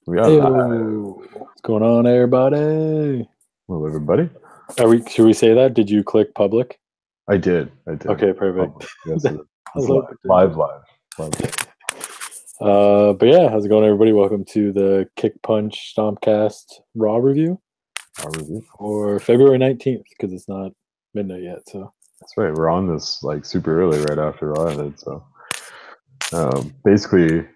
We are Hey, live. what's going on, everybody? Hello, everybody. Should we say that? Did you click public? I did. I did. Okay, perfect. Public. Yes, it's Hello, live. potential. Live. But yeah, how's it going, everybody? Welcome to the Kick Punch Stomp-Cast Raw review Our review. for February 19th, because it's not midnight yet. So That's right. We're on this like super early right after Raw ended. So basically,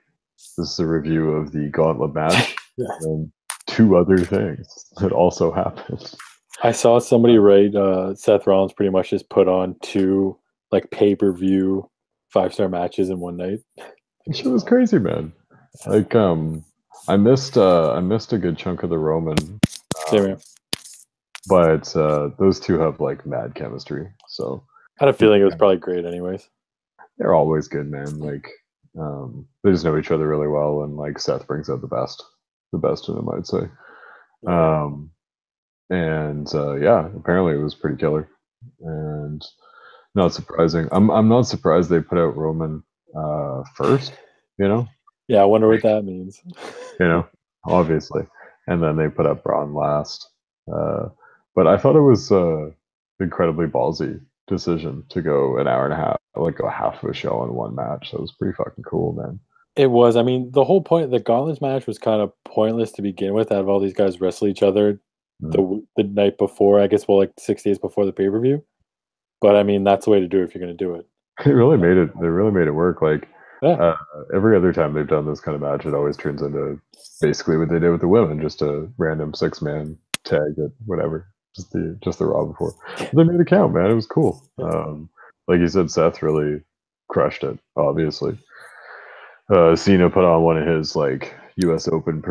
this is a review of the gauntlet match yeah. and two other things that also happened. I saw somebody write Seth Rollins pretty much just put on two like pay-per-view 5-star matches in one night. Shit was crazy, man. Like I missed a good chunk of the Roman. But those two have like mad chemistry. So I had a feeling it was probably great anyways. They're always good, man. Like they just know each other really well, and like Seth brings out the best in them, I'd say. Yeah, apparently it was pretty killer, and not surprising. I'm not surprised they put out Roman first. Yeah, I wonder what that means. Obviously, and then they put up Braun last. But I thought it was incredibly ballsy decision to go an hour and a half, like go half of a show in one match. That was pretty fucking cool, man. It was. I mean, the whole point of the Gauntlets match was kind of pointless to begin with. Out of all these guys wrestle each other the night before, I guess, well, like 6 days before the pay per view. But I mean, that's the way to do it if you're going to do it. They really made it work. Like every other time they've done this kind of match, it always turns into basically what they did with the women, just a random 6-man tag at whatever. Just the Raw before. They made it count, man. It was cool. Like you said, Seth really crushed it, obviously. Cena put on one of his like US Open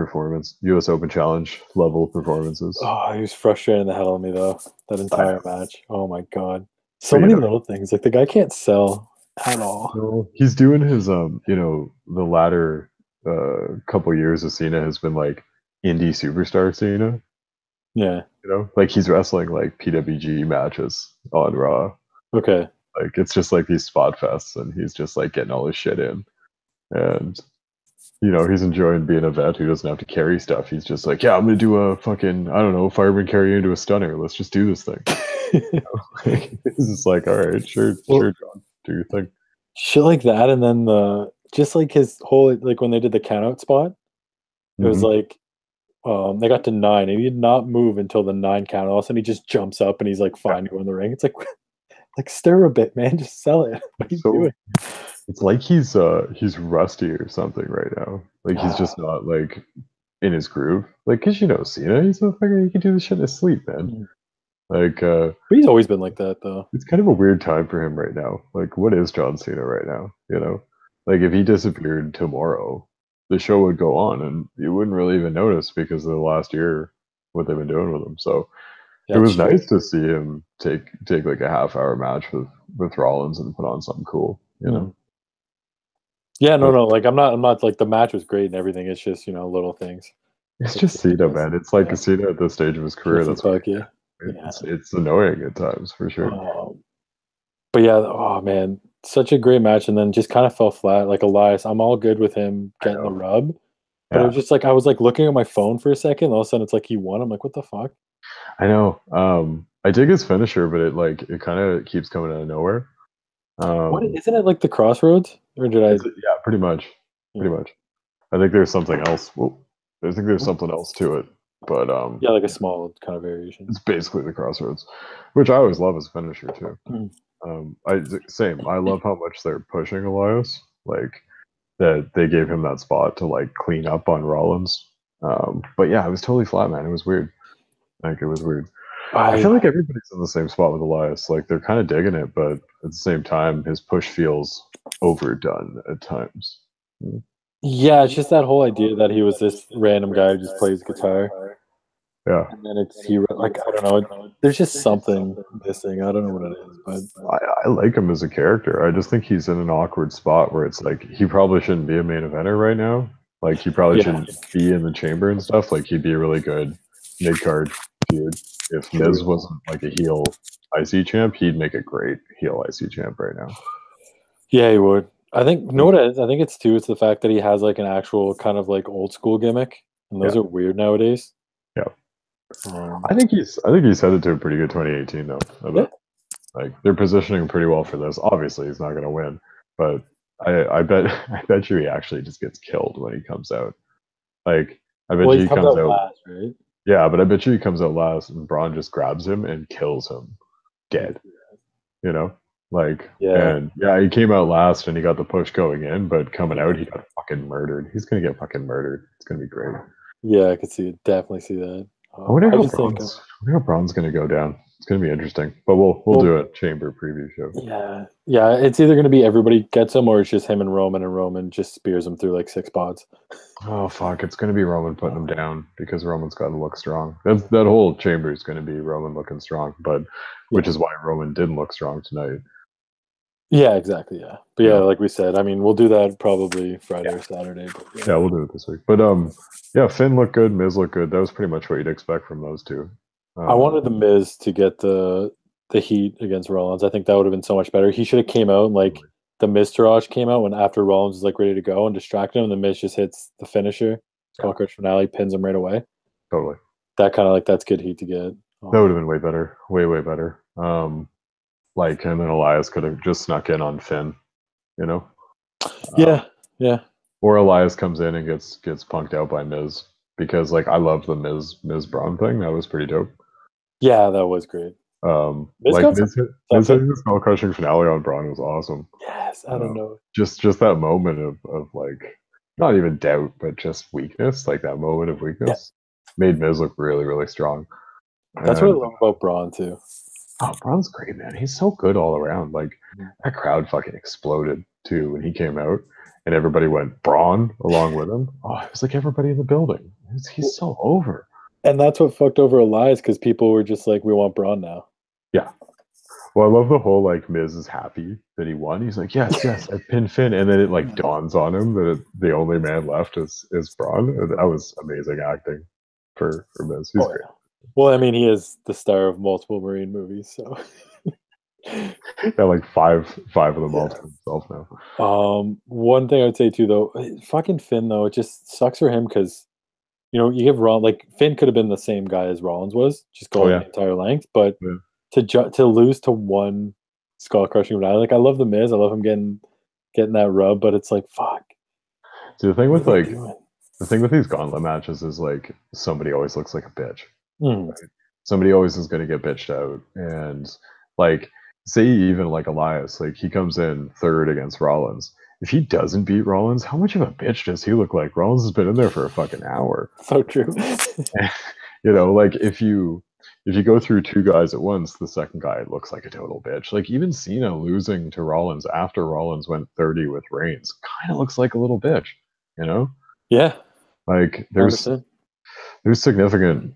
Challenge level performances. Oh, he was frustrating the hell out of me though, that entire match. Oh my god. So many little things. Like the guy can't sell at all. No, he's doing his the latter couple years of Cena has been like indie superstar Cena. Yeah. Like he's wrestling like PWG matches on Raw. Okay. Like it's just like these spot fests, and he's just like getting all his shit in, and he's enjoying being a vet who doesn't have to carry stuff. He's just like, yeah, I'm gonna do a fucking fireman carry into a stunner. Let's just do this thing. He's just like, all right, sure, John, do your thing. Shit like that, and then just like his whole like when they did the countout spot, it was like they got to 9 and he did not move until the 9 count. All of a sudden he just jumps up and he's like fine to go in the ring. It's like stir a bit, man. Just sell it. What are you doing? It's like he's rusty or something right now. Like he's just not like in his groove. Like, cause Cena, he's a fucker. He can do this shit in his sleep, man. Like, but he's always been like that, though. It's kind of a weird time for him right now. Like, what is John Cena right now? Like if he disappeared tomorrow, the show would go on, and you wouldn't really even notice because of the last year what they've been doing with him. So it was nice to see him take like a half-hour match with Rollins and put on something cool. Yeah, no. Like I'm not like the match was great and everything. It's just little things. It's just Cena, man. It's like a Cena at this stage of his career. That's it's annoying at times for sure. But yeah, oh man, such a great match, and then just kind of fell flat. Like Elias, I'm all good with him getting the rub, but it was just like I was like looking at my phone for a second. All of a sudden, it's like he won. I'm like, what the fuck? I know. I dig his finisher, but it kind of keeps coming out of nowhere. What isn't it like the Crossroads? Or did I? Yeah, pretty much. Pretty much. I think there's something else. Well, I think there's something else to it, but yeah, like a small kind of variation. It's basically the Crossroads, which I always love as a finisher too. I love how much they're pushing Elias, like that they gave him that spot to like clean up on Rollins. But yeah, it was totally flat, man. It was weird. Like it was weird. I feel like everybody's in the same spot with Elias. Like they're kind of digging it, but at the same time, his push feels overdone at times. Yeah, it's just that whole idea that he was this random guy who just plays guitar. Yeah. And then he like I don't know. There's just something missing. I don't know what it is, but I like him as a character. I just think he's in an awkward spot where it's like he probably shouldn't be a main eventer right now. Like he probably shouldn't be in the chamber and stuff. Like he'd be a really good mid-card feud. If Miz wasn't like a heel IC champ, he'd make a great heel IC champ right now. Yeah, he would. I think what it is? I think it's the fact that he has like an actual kind of like old school gimmick. and those are weird nowadays. Yeah. I think he's headed to a pretty good 2018 though. Like they're positioning pretty well for this. Obviously, he's not going to win, but I bet you he actually just gets killed when he comes out. Like I bet you he comes out last, right? Yeah, but I bet you he comes out last, and Braun just grabs him and kills him dead. You know, like and he came out last and he got the push going in, but coming out he got fucking murdered. He's gonna get fucking murdered. It's gonna be great. Yeah, I could see it. Definitely see that. I wonder how Braun's gonna go down. It's gonna be interesting, but we'll do a chamber preview show. Yeah. It's either gonna be everybody gets him, or it's just him and Roman just spears him through like 6 spots. Oh fuck! It's gonna be Roman putting him down because Roman's got to look strong. That whole chamber is gonna be Roman looking strong, but which is why Roman didn't look strong tonight. Yeah, exactly. Yeah, but like we said, I mean, we'll do that probably Friday or Saturday. But we'll do it this week. But Finn looked good, Miz looked good. That was pretty much what you'd expect from those two. I wanted the Miz to get the heat against Rollins. I think that would have been so much better. He should have came out and like the Miz Taraj came out when after Rollins was like ready to go and distracted him. And the Miz just hits the finisher, Skull Crush finale, pins him right away. Totally. That kind of like that's good heat to get. That would have been way better, way better. Like him and Elias could have just snuck in on Finn, you know. Yeah. Or Elias comes in and gets punked out by Miz because like I love the Miz Braun thing. That was pretty dope. Yeah, that was great. Miz hitting the skull crushing finale on Braun was awesome. Yes, I don't know. Just that moment of like not even doubt, but just weakness. Like that moment of weakness made Miz look really, really strong. That's what I love about Braun too. Oh, Braun's great, man. He's so good all around. Like that crowd fucking exploded too when he came out, and everybody went Braun along with him. Oh, it was like everybody in the building. He's so over. And that's what fucked over Elias because people were just like, we want Braun now. Yeah. Well, I love the whole like Miz is happy that he won. He's like, yes, I pinned Finn, and then it like dawns on him that the only man left is Braun. That was amazing acting for Miz. He's great. Well, I mean, he is the star of multiple Marine movies, so like five of them all to himself now. One thing I would say too, though, fucking Finn, though, it just sucks for him because you give Rollins like Finn could have been the same guy as Rollins was, just going the entire length, but to lose to one skull crushing finale, like I love the Miz, I love him getting that rub, but it's like fuck. See, the thing with these gauntlet matches is like somebody always looks like a bitch. Right? Somebody always is going to get bitched out, and like say even like Elias, like he comes in third against Rollins. If he doesn't beat Rollins, how much of a bitch does he look like? Rollins has been in there for a fucking hour. So true. Like if you go through 2 guys at once, the second guy looks like a total bitch. Like even Cena losing to Rollins after Rollins went 30 with Reigns kind of looks like a little bitch, you know? Yeah. Like there's significant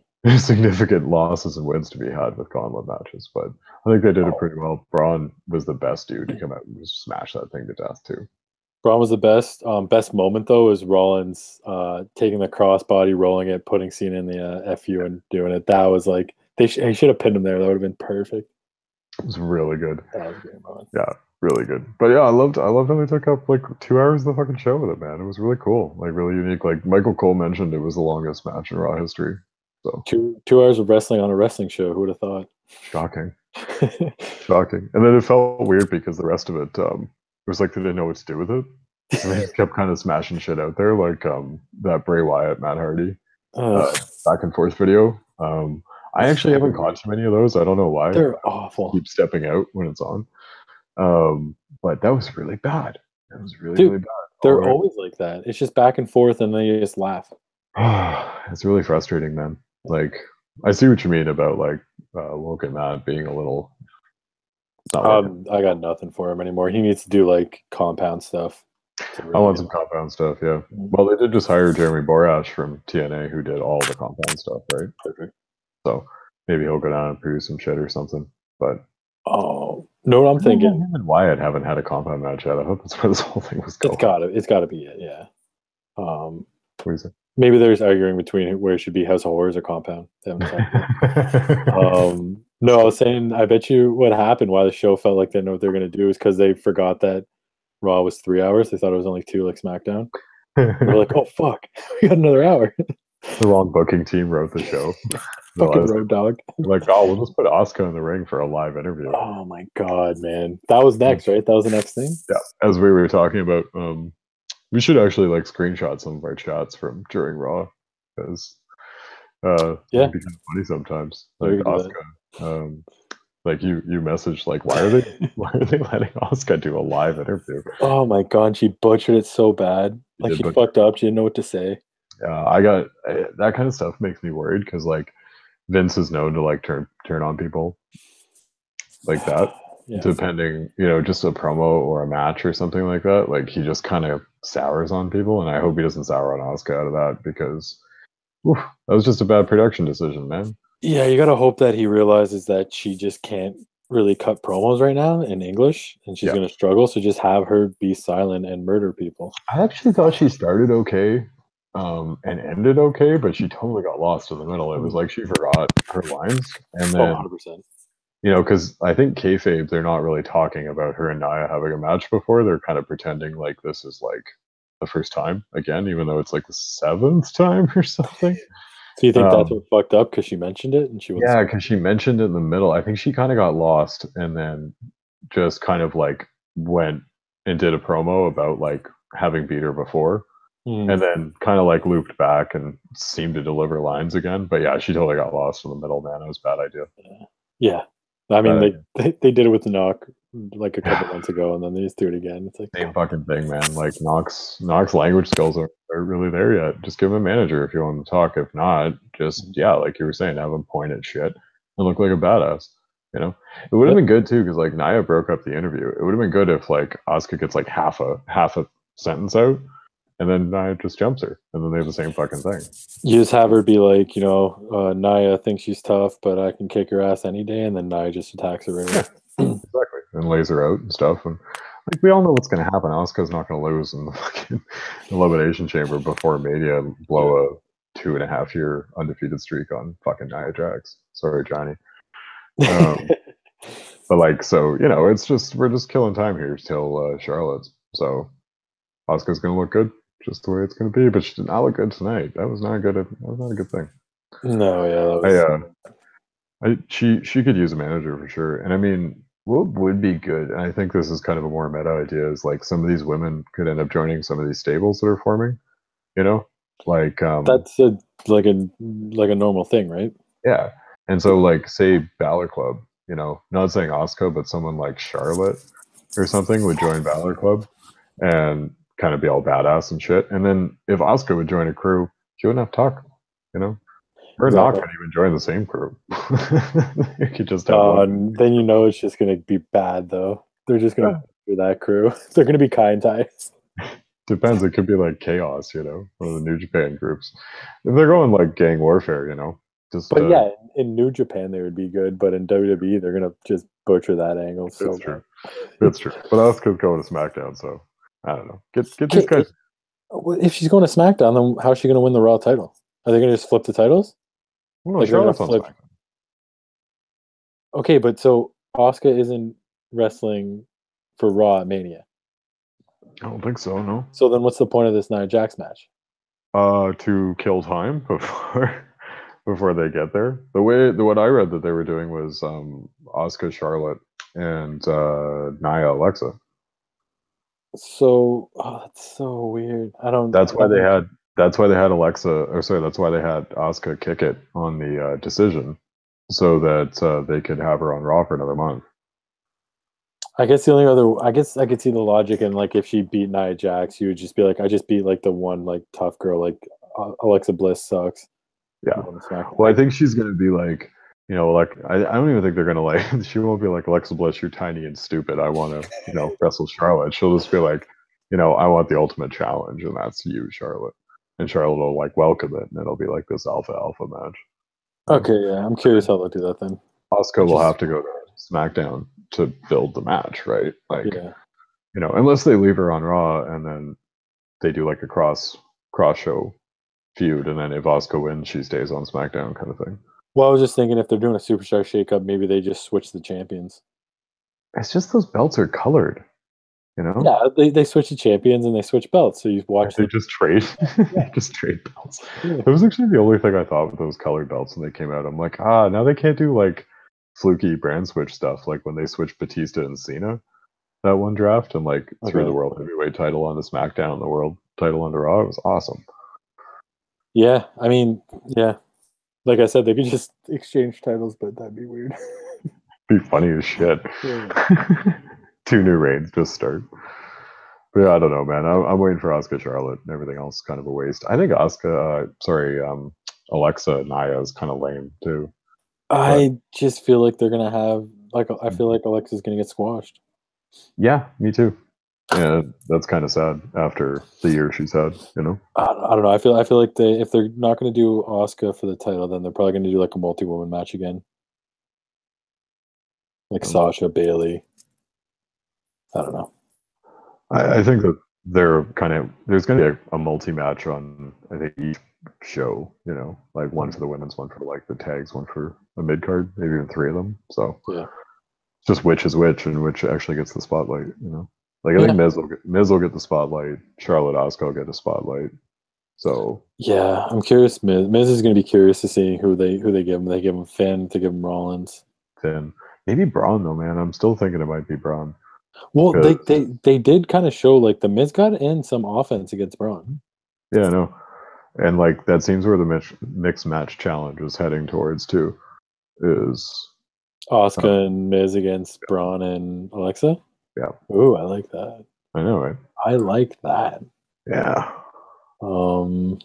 losses and wins to be had with gauntlet matches, but I think they did it pretty well. Braun was the best dude to come out and just smash that thing to death too. Braun was the best. Best moment though is Rollins taking the crossbody, rolling it, putting Cena in the FU and doing it. That was like he should have pinned him there. That would have been perfect. It was really good. That was a great moment. Yeah, really good. But yeah, I loved how they took up like 2 hours of the fucking show with it, man. It was really cool, like really unique. Like Michael Cole mentioned, it was the longest match in Raw history. So 2 hours of wrestling on a wrestling show. Who would have thought? Shocking. Shocking. And then it felt weird because the rest of it, it was like they didn't know what to do with it. And they just kept kind of smashing shit out there, like that Bray Wyatt, Matt Hardy back and forth video. I actually haven't caught too many of those. I don't know why. They're awful. Keep stepping out when it's on. But that was really bad. That was really bad. They're always like that. It's just back and forth, and then you just laugh. It's really frustrating, man. Like, I see what you mean about like Logan Matt being a little. I got nothing for him anymore. He needs to do like compound stuff. I want some compound stuff, yeah. Well, they did just hire Jeremy Borash from TNA, who did all the compound stuff, right? Perfect. So maybe he'll go down and produce some shit or something. But know what I'm thinking? Him and Wyatt haven't had a compound match yet. I hope that's where this whole thing was going. It's gotta be it, yeah. What do you say? Maybe there's arguing between where it should be House of Horrors or Compound. No, I was saying, I bet you what happened, why the show felt like they didn't know what they're going to do is because they forgot that Raw was 3 hours. They thought it was only 2 like SmackDown. They're like, oh, fuck. We got another hour. The wrong booking team wrote the show. Fucking Road Dogg. Like, oh, we'll just put Asuka in the ring for a live interview. Oh my god, man. That was next, right? That was the next thing? Yeah. As we were talking about, we should actually like screenshot some of our chats from during Raw. Because it can be kind of funny sometimes. Like Asuka. Like you messaged like why are they letting Asuka do a live interview? Oh my god, she butchered it so bad. Like she fucked up. She didn't know what to say. Yeah, I got that kind of stuff makes me worried because like Vince is known to like turn on people like that. Yeah. Depending, just a promo or a match or something like that. Like he just kind of sours on people, and I hope he doesn't sour on Asuka out of that because that was just a bad production decision, man. Yeah, you gotta hope that he realizes that she just can't really cut promos right now in English, and she's gonna struggle. So just have her be silent and murder people. I actually thought she started okay, and ended okay, but she totally got lost in the middle. It was like she forgot her lines, and then 100%. Because I think kayfabe, they're not really talking about her and Nia having a match before. They're kind of pretending like this is like the first time again, even though it's like the 7th time or something. So you think that's what fucked up because she mentioned it and she was because she mentioned it in the middle. I think she kind of got lost and then just kind of like went and did a promo about like having beat her before. And then kind of like looped back and seemed to deliver lines again. But yeah, she totally got lost in the middle, man. It was a bad idea. Yeah. I mean, they did it with the Knock like a couple months ago, and then they just do it again. It's like same fucking thing, man. Like Knox language skills aren't really there yet. Just give him a manager if you want him to talk. If not, just like you were saying, have him point at shit and look like a badass. It would have been good too because like Nia broke up the interview. It would have been good if like Asuka gets like half a sentence out, and then Nia just jumps her, and then they have the same fucking thing. You just have her be like, Nia thinks she's tough, but I can kick her ass any day, and then Nia just attacks her right away. Exactly, and lays her out and stuff. And like we all know what's going to happen. Asuka's not going to lose in the fucking Elimination Chamber before Mania and blow a 2.5 year undefeated streak on fucking Nia Jax. Sorry, Johnny. But like, so it's just we're just killing time here till Charlotte's. So Asuka's going to look good, just the way it's going to be. But she did not look good tonight. That was not good. That was not a good thing. No, yeah. She could use a manager for sure. And I mean, what would be good, and I think this is kind of a more meta idea, is like some of these women could end up joining some of these stables that are forming. Like that's like a normal thing, right? Yeah. And so like say Balor Club, not saying Asuka, but someone like Charlotte or something would join Balor Club and kind of be all badass and shit. And then if Asuka would join a crew, she wouldn't have to talk, We're not going to even join the same crew. You could just have then it's just going to be bad, though. They're just going to do that crew. They're going to be kind ties. Depends. It could be like Chaos, one of the New Japan groups. If they're going like gang warfare, But yeah, in New Japan they would be good, but in WWE they're going to just butcher that angle. That's true. That's true. But Asuka's going to SmackDown, so I don't know. Get these guys. If she's going to SmackDown, then how's she going to win the Raw title? Are they going to just flip the titles? No, Charlotte's on SmackDown. Okay, but so Asuka isn't wrestling for Raw at Mania. I don't think so. No. So then, what's the point of this Nia Jax match? To kill time before they get there. What I read that they were doing was Asuka, Charlotte, and Nia, Alexa. So that's so weird. That's why they had Alexa, or sorry, that's why they had Asuka kick it on the decision, so that they could have her on Raw for another month. I guess I could see the logic in like if she beat Nia Jax, you would just be like, I just beat like the one like tough girl, like Alexa Bliss sucks. Yeah. Well, I think she's gonna be like, like I don't even think they're gonna like. She won't be like, Alexa Bliss, you're tiny and stupid. I want to wrestle Charlotte. She'll just be like, I want the ultimate challenge, and that's you, Charlotte. And Charlotte will like welcome it, and it'll be like this alpha match. Okay, yeah, I'm curious how they'll do that then. Asuka will have to go to SmackDown to build the match, right? Like, unless they leave her on Raw and then they do like a cross show feud, and then if Asuka wins, she stays on SmackDown, kind of thing. Well, I was just thinking if they're doing a Superstar shakeup, maybe they just switch the champions. It's just those belts are colored. You know? Yeah, they switch the champions and they switch belts. So you watch. They just trade. Yeah. They just trade belts. Yeah. It was actually the only thing I thought with those colored belts when they came out. I'm like, now they can't do like fluky brand switch stuff, like when they switched Batista and Cena that one draft and like threw the world heavyweight title onto SmackDown and the world title onto Raw. It was awesome. Yeah, I mean, yeah. Like I said, they could just exchange titles, but that'd be weird. Be funny as shit. Yeah. 2 new reigns just start. But yeah, I don't know, man. I'm waiting for Asuka, Charlotte, and everything else kind of a waste. I think Alexa, Nia is kind of lame too. I just feel like they're gonna have I feel like Alexa's gonna get squashed. Yeah, me too. Yeah, that's kind of sad after the year she's had. You know, I don't know. I feel like if they're not gonna do Asuka for the title, then they're probably gonna do like a multi-woman match again, like Sasha, Bailey. I don't know. I think that there's going to be a multi-match on, I think, each show, you know, like one for the women's, one for like the tags, one for a mid-card, maybe even 3 of them. So yeah, just which is which and which actually gets the spotlight, you know. Like I think Miz will get the spotlight, Charlotte, Asuka will get a spotlight. So yeah, I'm curious. Miz is going to be curious to see who they give him. They give him Finn, they give him Rollins. Finn, maybe Braun though, man. I'm still thinking it might be Braun. Well, they did kind of show like the Miz got in some offense against Braun. Yeah, no, and like that seems where the mixed match challenge is heading towards too. Is Asuka and Miz against Braun and Alexa? Yeah. Ooh, I like that. I know, right? I like that. Yeah. And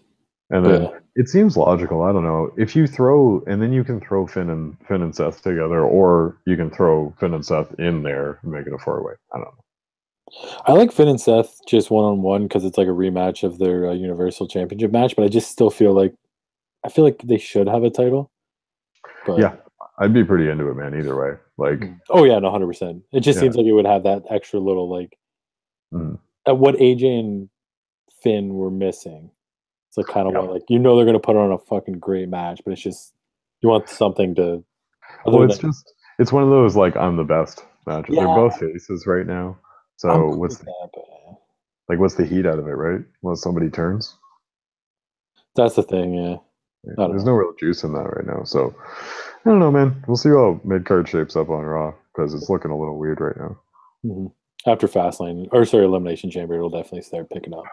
then it seems logical. I don't know if you throw, and then you can throw Finn and Seth together, or you can throw Finn and Seth in there and make it a 4-way. I don't know. I like Finn and Seth just one-on-one because it's like a rematch of their Universal Championship match. But I just still feel like they should have a title. But yeah, I'd be pretty into it, man. Either way, like, oh yeah, no, 100%. It just seems like it would have that extra little like what AJ and Finn were missing. It's like kind of what, like, you know, they're going to put on a fucking great match, but it's just you want something to. Well, it's one of those like I'm the best matches. Yeah. They're both faces right now, so what's the heat out of it, right? Well, somebody turns. That's the thing, yeah. There's no real juice in that right now, so I don't know, man. We'll see how mid card shapes up on Raw because it's looking a little weird right now. Mm-hmm. After Fastlane, Elimination Chamber, it'll definitely start picking up.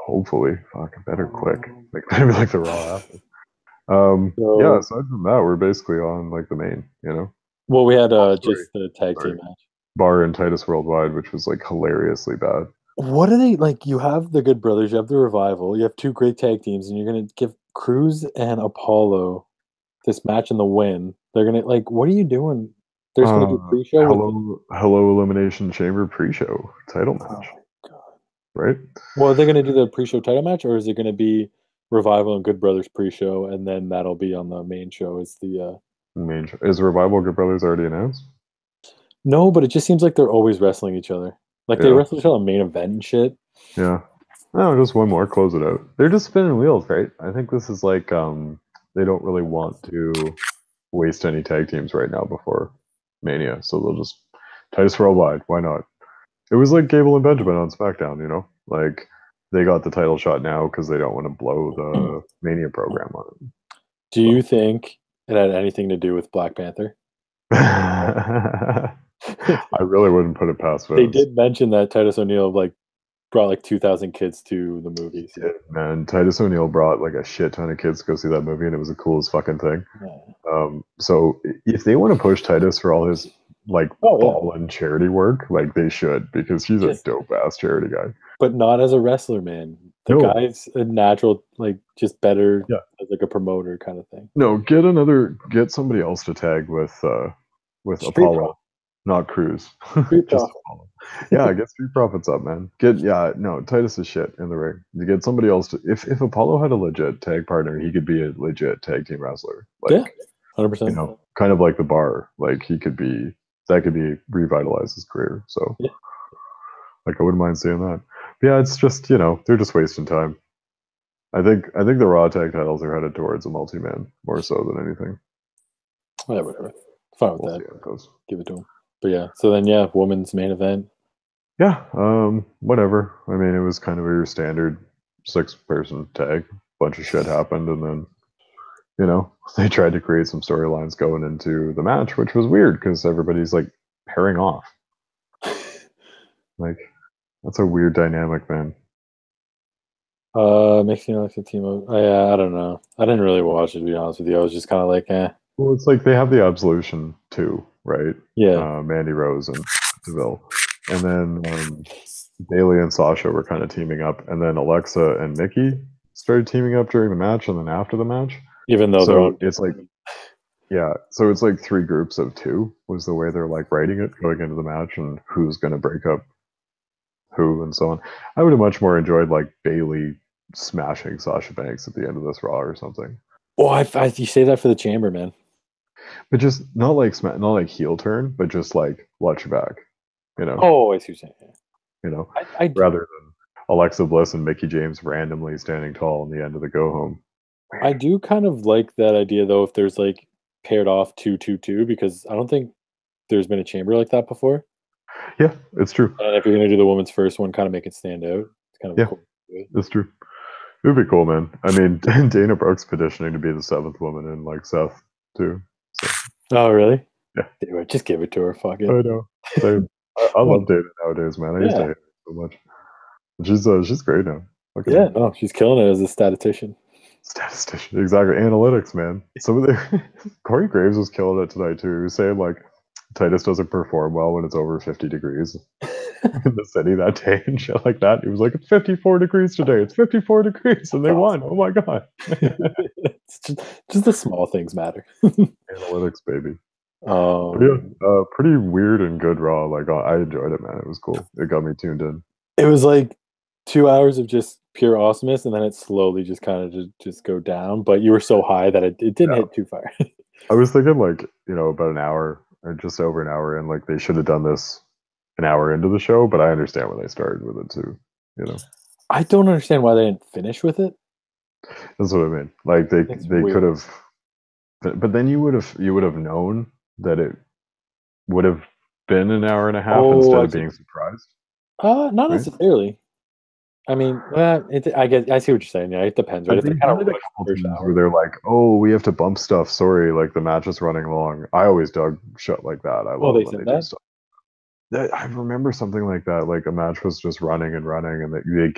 Hopefully, fucking better quick. Like maybe like the Raw after. Yeah. Aside from that, we're basically on like the main, you know. Well, we had just the tag team match. Bar and Titus Worldwide, which was like hilariously bad. What are they like? You have the Good Brothers, you have the Revival, you have 2 great tag teams, and you're gonna give Cruz and Apollo this match in the win. They're gonna like, what are you doing? There's gonna be pre-show. Hello, Elimination Chamber pre-show title match. Oh my God. Right? Well, are they gonna do the pre-show title match, or is it gonna be Revival and Good Brothers pre-show, and then that'll be on the main show? Is the main show? Is Revival Good Brothers already announced? No, but it just seems like they're always wrestling each other. Like they wrestle each other on main event and shit. Yeah. No, just one more, close it out. They're just spinning wheels, right? I think this is like they don't really want to waste any tag teams right now before Mania, so they'll just Titus Worldwide. Why not? It was like Gable and Benjamin on SmackDown, you know? Like they got the title shot now because they don't want to blow the Mania program on it. Do you think it had anything to do with Black Panther? I really wouldn't put it past Vince. They did mention that Titus O'Neil brought like 2,000 kids to the movies. Yeah, man, Titus O'Neil brought like a shit ton of kids to go see that movie, and it was the coolest fucking thing. Yeah. So if they want to push Titus for all his like ball and charity work, like they should, because he's a dope ass charity guy. But not as a wrestler, man. The guy's a natural, like just better as like a promoter kind of thing. No, get somebody else to tag with Apollo, not Cruz. Just Apollo. Yeah, get Street Profits up, man. Titus is shit in the ring. You get somebody else to. If Apollo had a legit tag partner, he could be a legit tag team wrestler. Like, 100%. You know, kind of like the Bar. Like that could be revitalize his career. So, like, I wouldn't mind seeing that. But yeah, it's just they're just wasting time. I think the Raw tag titles are headed towards a multi-man more so than anything. Whatever. Fine with that. Give it to him. But yeah, so then women's main event. Yeah, whatever. I mean, it was kind of your standard 6-person tag. Bunch of shit happened, and then they tried to create some storylines going into the match, which was weird because everybody's like pairing off. Like, that's a weird dynamic, man. Makes me like the team of. Yeah, I don't know. I didn't really watch it, to be honest with you. I was just kind of like, eh. Well, it's like they have the Absolution too, right? Yeah. Mandy Rose and Deville, and then Bailey and Sasha were kind of teaming up, and then Alexa and Nikki started teaming up during the match, and then after the match. Even though they're on. It's like, yeah, so it's like 3 groups of 2 was the way they're like writing it going into the match, and who's going to break up who and so on. I would have much more enjoyed like Bailey smashing Sasha Banks at the end of this Raw or something. Oh, you say that for the Chamber, man. But just not like heel turn, but just like watch your back, Oh, I see what you're saying. I rather than Alexa Bliss and Mickie James randomly standing tall in the end of the go home. I do kind of like that idea though. If there's like paired off 2-2-2, because I don't think there's been a Chamber like that before. Yeah, it's true. And if you're gonna do the women's first one, kind of make it stand out. It's kind of cool. It's true. It would be cool, man. I mean, Dana Brooke's petitioning to be the 7th woman in like Seth too. So. Oh, really? Yeah. Just give it to her. Fuck it. I know. I love Dana nowadays, man. I used to hate her so much. She's great now. No, she's killing it as a statistician. Exactly. Analytics, man. Some of Corey Graves was killing it tonight too. He was saying like Titus doesn't perform well when it's over 50 degrees in the city that day and shit like that. He was like, it's 54 degrees today. It's 54 degrees, and they won. Oh my god. It's just the small things matter. Analytics, baby. Pretty weird and good Raw. Like, I enjoyed it, man. It was cool. It got me tuned in. It was like 2 hours of just pure awesomeness, and then it slowly just kind of just go down. But you were so high that it didn't hit too far. I was thinking like, about an hour or just over an hour, and like they should have done this an hour into the show, but I understand when they started with it too. I don't understand why they didn't finish with it. That's what I mean. Like they could have, but then you would have known that it would have been an hour and a half instead of being surprised. Not necessarily. I mean, I guess I see what you're saying. Yeah, it depends, right? It's like kind of a couple times where they're like, "Oh, we have to bump stuff. Sorry, like the match is running long." I always dug shit like that. I love when they do stuff. I remember something like that. Like a match was just running, and they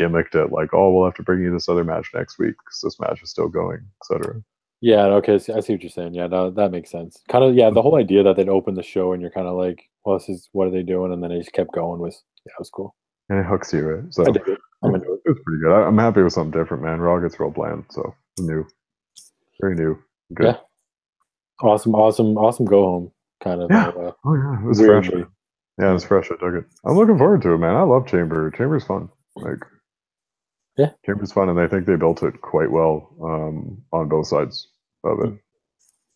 gimmicked it like, "Oh, we'll have to bring you this other match next week because this match is still going," etc. Yeah. Okay. I see what you're saying. Yeah, that makes sense. Kind of. Yeah, the whole idea that they'd open the show and you're kind of like, "Well, what are they doing?" And then they just kept going. It was cool. And it hooks you, right? So I dig it. I'm into it. It was pretty good. I'm happy with something different, man. Raw gets real bland, so new, very new, good. Yeah. Awesome go home kind of. Yeah. It was fresh. Yeah, it was fresh. I dug it. I'm looking forward to it, man. I love Chamber. Chamber's fun. Chamber's fun, and I think they built it quite well on both sides of it.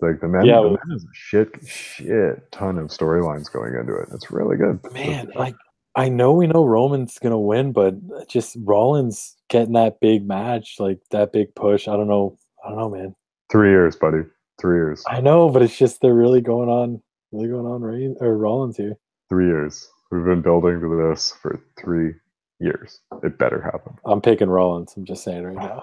Like the man has a shit ton of storylines going into it. It's really good. Man, I know we know Roman's gonna win, but just Rollins getting that big match, like that big push. I don't know, man. 3 years, buddy. 3 years. I know, but it's just they're really going on Rollins here. 3 years. We've been building to this for 3 years. It better happen. I'm picking Rollins. I'm just saying right now.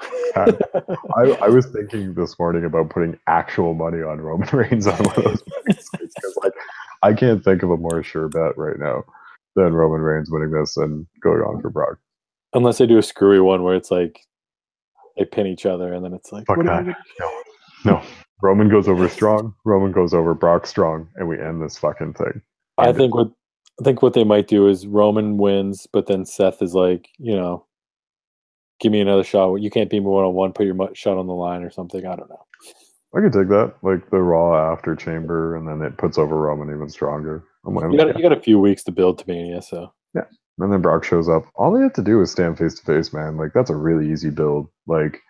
I was thinking this morning about putting actual money on Roman Reigns on one of those bets because, like, I can't think of a more sure bet right now than Roman Reigns winning this and going on for Brock. Unless they do a screwy one where it's like they pin each other and then it's like, fuck that. No. Roman goes over strong. Roman goes over Brock strong, and we end this fucking thing. I think what they might do is Roman wins, but then Seth is like, give me another shot. You can't beat me 1-on-1. Put your shot on the line or something. I don't know. I could dig that, like the Raw after Chamber, and then it puts over Roman even stronger. You got a few weeks to build to Mania, so yeah. And then Brock shows up. All they have to do is stand face to face, man. Like that's a really easy build. Like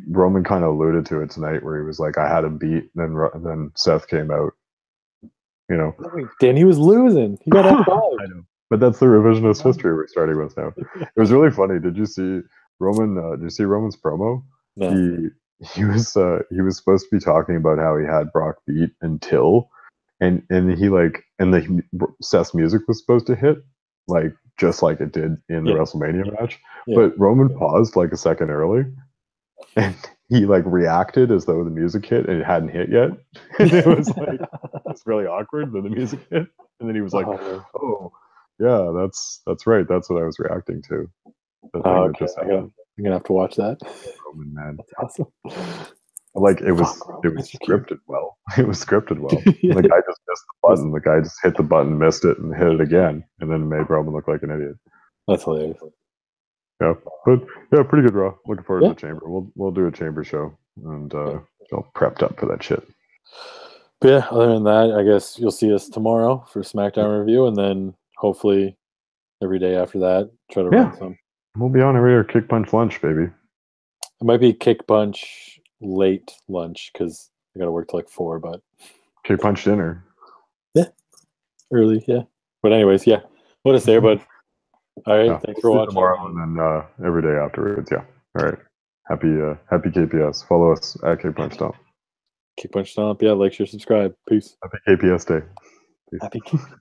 Roman kind of alluded to it tonight, where he was like, "I had him beat," and then Seth came out. Dan, he was losing. He got F5. I know, but that's the revisionist history we're starting with now. It was really funny. Did you see Roman? Did you see Roman's promo? No. He was supposed to be talking about how he had Brock beat until, and he Seth's music was supposed to hit like just like it did in the WrestleMania match. Yeah. But Roman paused like a second early, and he like reacted as though the music hit and it hadn't hit yet. And it was like it's really awkward. Then the music hit, and then he was like, "Oh, yeah, that's right. That's what I was reacting to." The thing that just happened. I'm gonna have to watch that. Roman, man, that's awesome. Like it was scripted well. It was scripted well. The guy just missed the button. The guy just hit the button, missed it, and hit it again, and then made Roman look like an idiot. That's hilarious. Yeah, but yeah, pretty good Raw. Looking forward to the Chamber. We'll do a Chamber show and all prepped up for that shit. But yeah, other than that, I guess you'll see us tomorrow for SmackDown review, and then hopefully every day after that, try to run some. We'll be on every kick punch lunch, baby. It might be kick punch late lunch because I got to work till like 4, but kick punch dinner. Yeah, early. Yeah, but anyways, what is there, bud? All right, thanks for watching. Tomorrow and then every day afterwards. Yeah. All right. Happy KPS. Follow us at Kick Punch Stomp. Kick Punch Stomp. Yeah, like, share, subscribe. Peace. Happy KPS day. Peace. Happy KPS.